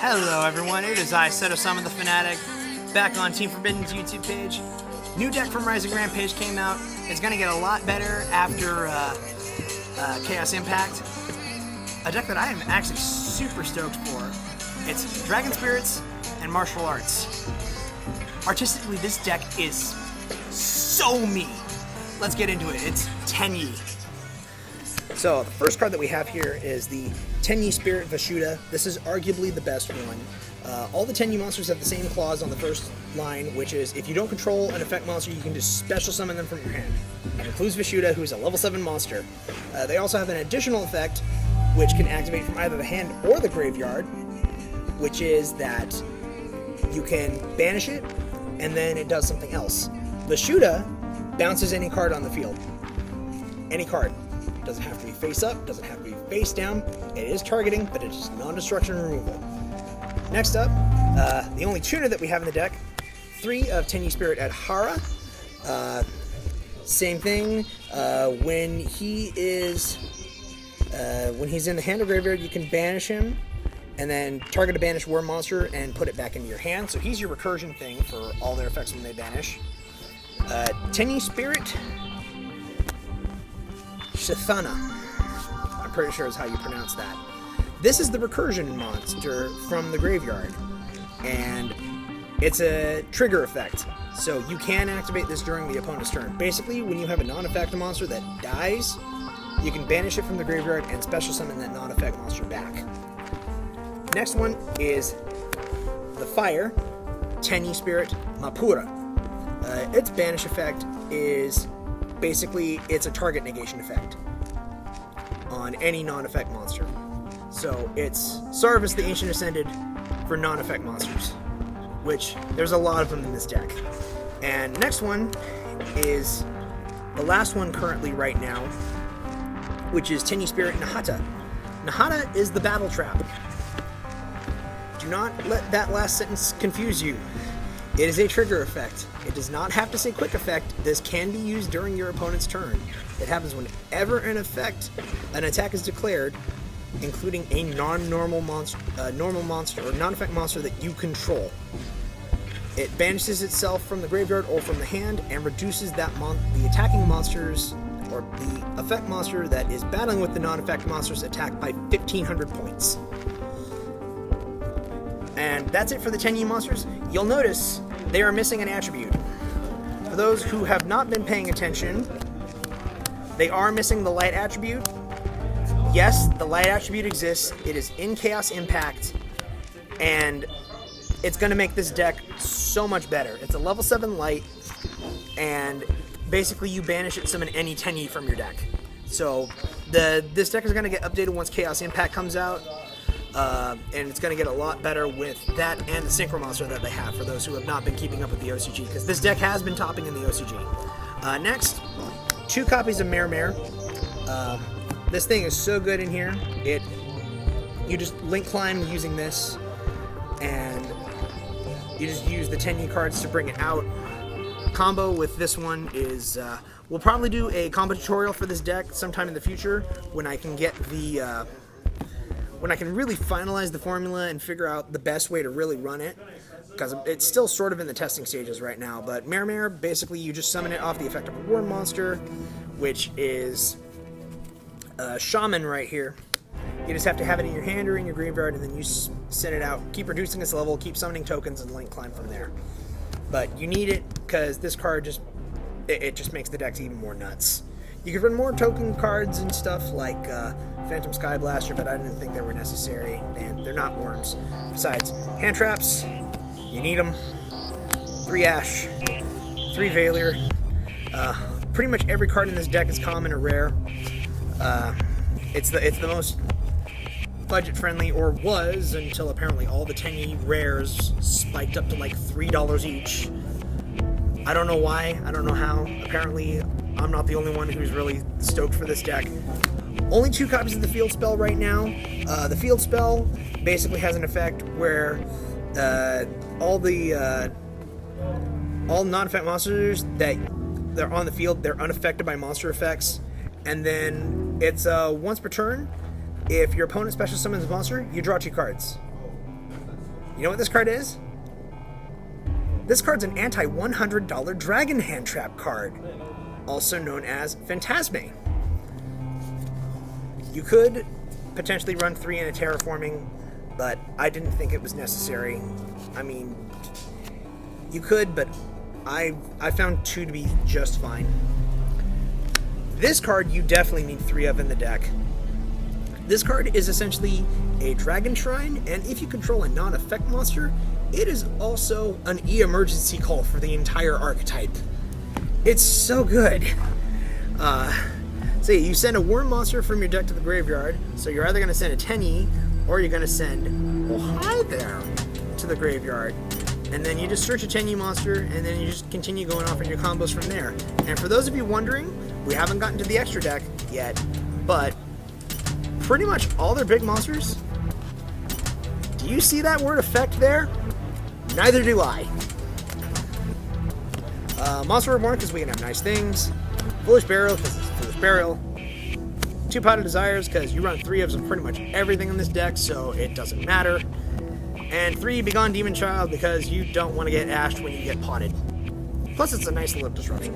Hello everyone, it is I, Seto Summon the Fanatic, back on Team Forbidden's YouTube page. New deck from Rising Rampage came out. It's going to get a lot better after Chaos Impact. A deck that I am actually super stoked for. It's Dragon Spirits and Martial Arts. Artistically, this deck is so me. Let's get into it. It's Tenyi. So the first card that we have here is the Tenyi Spirit Vishuddha. This is arguably the best one. All the Tenyi monsters have the same clause on the first line, which is if you don't control an effect monster, you can just special summon them from your hand. That includes Vishuddha, who's a level 7 monster. They also have an additional effect, which can activate from either the hand or the graveyard, which is that you can banish it, and then it does something else. Vishuddha bounces any card on the field. Any card. Doesn't have to be face up, doesn't have to be face down. It is targeting, but it is non-destruction removal. Next up, the only tuner that we have in the deck, 3 of Tenyi Spirit at Hara. Same thing, when he's in the hand or graveyard, you can banish him, and then target a banished war monster and put it back into your hand. So he's your recursion thing for all their effects when they banish. Tenyi Spirit Shithana, I'm pretty sure is how you pronounce that. This is the recursion monster from the graveyard, and it's a trigger effect, so you can activate this during the opponent's turn. Basically, when you have a non-effect monster that dies, you can banish it from the graveyard and special summon that non-effect monster back. Next one is the Fire Tenyi Spirit Mapura. Its banish effect is basically, it's a target negation effect on any non-effect monster. So it's Sarvis the Ancient Ascended for non-effect monsters, which there's a lot of them in this deck. And next one is the last one currently right now, which is Tenyi Spirit Nahata. Nahata is the battle trap. Do not let that last sentence confuse you. It is a trigger effect. It does not have to say quick effect. This can be used during your opponent's turn. It happens whenever an attack is declared, including a normal monster or non-effect monster that you control. It banishes itself from the graveyard or from the hand and reduces the attacking monsters or the effect monster that is battling with the non-effect monster's attack by 1,500 points. And that's it for the Tenyi monsters. You'll notice they are missing an attribute. For those who have not been paying attention, they are missing the light attribute. Yes, the light attribute exists. It is in Chaos Impact, and it's going to make this deck so much better. It's a level 7 light, and basically you banish it, summon any Tenyi from your deck. So this deck is going to get updated once Chaos Impact comes out. And it's going to get a lot better with that and the Synchro Monster that they have for those who have not been keeping up with the OCG, because this deck has been topping in the OCG. Next, 2 copies of Mare. This thing is so good in here. You just link climb using this, and you just use the Tenyi cards to bring it out. Combo with this one is, we'll probably do a combo tutorial for this deck sometime in the future when I can get when I can really finalize the formula and figure out the best way to really run it, because it's still sort of in the testing stages right now. But Mare, basically you just summon it off the effect of a war monster, which is a Shaman right here. You just have to have it in your hand or in your graveyard, and then you send it out, keep reducing its level, keep summoning tokens, and link climb from there. But you need it because this card just makes the decks even more nuts. You could run more token cards and stuff like Phantom Sky Blaster, but I didn't think they were necessary, and they're not worms. Besides, hand traps, you need them. 3 Ash, 3 Valier. Pretty much every card in this deck is common or rare. It's the most budget friendly, or was, until apparently all the Tenyi rares spiked up to like $3 each. I don't know why, I don't know how. Apparently I'm not the only one who's really stoked for this deck. Only 2 copies of the Field Spell right now. The Field Spell basically has an effect where all non-effect monsters that they're on the field, they're unaffected by monster effects. And then it's once per turn, if your opponent special summons a monster, you draw 2 cards. You know what this card is? This card's an anti-$100 Dragon Hand Trap card, also known as Phantasme. You could potentially run 3 in a Terraforming, but I didn't think it was necessary. I mean, you could, but I found 2 to be just fine. This card you definitely need 3 of in the deck. This card is essentially a Dragon Shrine, and if you control a non-effect monster, it is also an E-emergency call for the entire archetype. It's so good. So you send a Worm monster from your deck to the graveyard, so you're either going to send a Tenyi, or you're going to send, oh hi there, to the graveyard. And then you just search a Tenyi monster, and then you just continue going off in your combos from there. And for those of you wondering, we haven't gotten to the extra deck yet, but pretty much all their big monsters, do you see that word effect there? Neither do I. Monster Reborn, because we can have nice things. Foolish Burial, because it's Foolish Burial. 2 Potted Desires, because you run 3 of pretty much everything in this deck, so it doesn't matter. And 3 Begone Demon Child, because you don't want to get ashed when you get potted. Plus, it's a nice little disruption.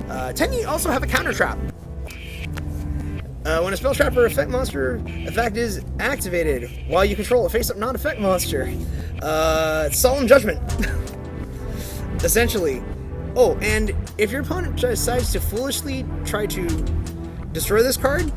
Tenyi also have a counter trap. When a spell trap or effect monster effect is activated while you control a face-up non-effect monster, Solemn Judgment. Essentially. Oh, and if your opponent decides to foolishly try to destroy this card,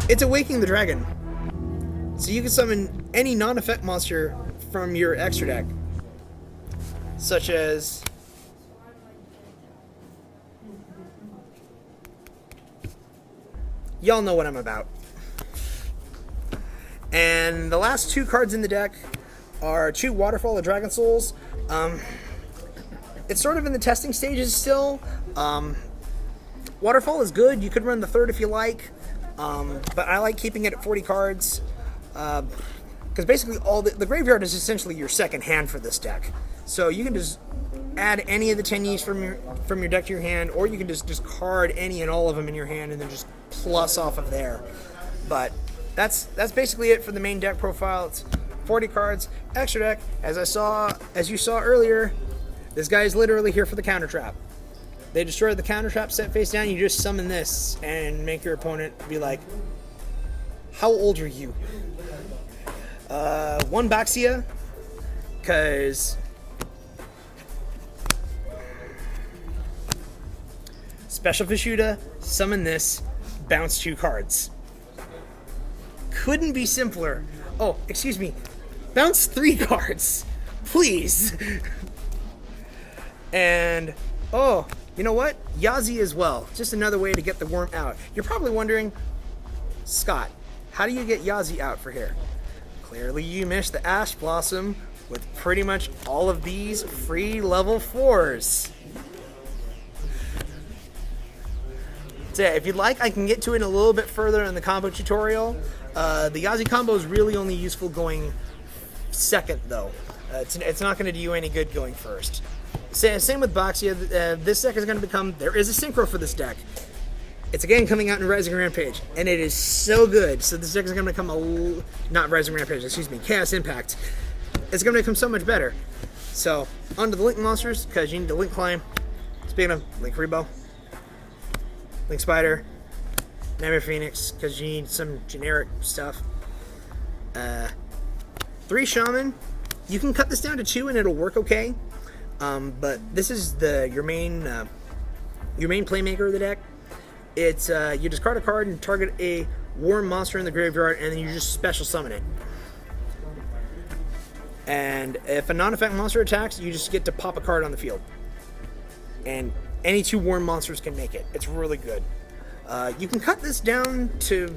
it's Awakening the Dragon. So you can summon any non-effect monster from your extra deck, such as y'all know what I'm about. And the last 2 cards in the deck are 2 Waterfall of Dragon Souls. It's sort of in the testing stages still. Waterfall is good. You could run the 3rd if you like, but I like keeping it at 40 cards because basically all the graveyard is essentially your second hand for this deck. So you can just add any of the Tenyis from your deck to your hand, or you can just discard any and all of them in your hand and then just plus off of there. But that's basically it for the main deck profile. It's 40 cards, extra deck. As you saw earlier, this guy is literally here for the counter trap. They destroy the counter trap set face down. You just summon this and make your opponent be like, "How old are you?" 1 Baxia, because special Fishuda, summon this, bounce 2 cards. Couldn't be simpler. Oh, excuse me. Bounce 3 cards, please. And, oh, you know what? Yazi as well. Just another way to get the worm out. You're probably wondering, Scott, how do you get Yazi out for here? Clearly you missed the Ash Blossom with pretty much all of these free level 4s. So yeah, if you'd like, I can get to it a little bit further in the combo tutorial. The Yazi combo is really only useful going second, though. It's not going to do you any good going first. Same with Baxia. This deck is going to become... There is a synchro for this deck. It's again coming out in Rising Rampage, and it is so good. So this deck is going to become not Rising Rampage, excuse me, Chaos Impact. It's going to become so much better. So, onto the Link monsters, because you need to Link Climb. Speaking of Link Rebo, Link Spider, Nightmare Phoenix, because you need some generic stuff. 3 Shaman. You can cut this down to 2 and it'll work okay. But this is your main playmaker of the deck. It's you discard a card and target a Worm monster in the graveyard, and then you just special summon it. And if a non-effect monster attacks, you just get to pop a card on the field. And any 2 Worm monsters can make it. It's really good. You can cut this down to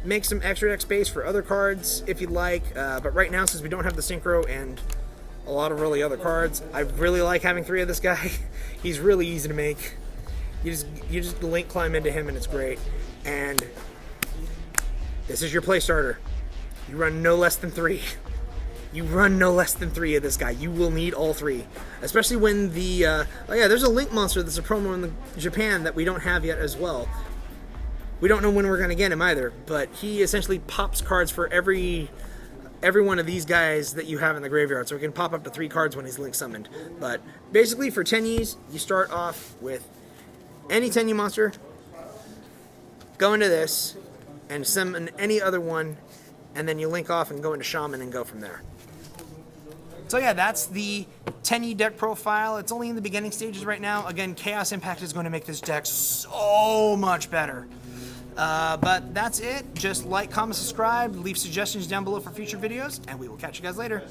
make some extra deck space for other cards if you'd like. But right now, since we don't have the Synchro and a lot of really other cards, I really like having 3 of this guy. He's really easy to make. You just Link Climb into him and it's great. And this is your play starter. You run no less than 3. You run no less than 3 of this guy. You will need all 3. Especially when the... oh yeah, there's a Link monster that's a promo in Japan that we don't have yet as well. We don't know when we're going to get him either, but he essentially pops cards for every one of these guys that you have in the graveyard, so he can pop up to 3 cards when he's link summoned. But basically for Tenyis, you start off with any Tenyi monster, go into this, and summon any other one, and then you link off and go into Shaman and go from there. So yeah, that's the Tenyi deck profile. It's only in the beginning stages right now. Again, Chaos Impact is going to make this deck so much better. But that's it. Just like, comment, subscribe, leave suggestions down below for future videos, and we will catch you guys later.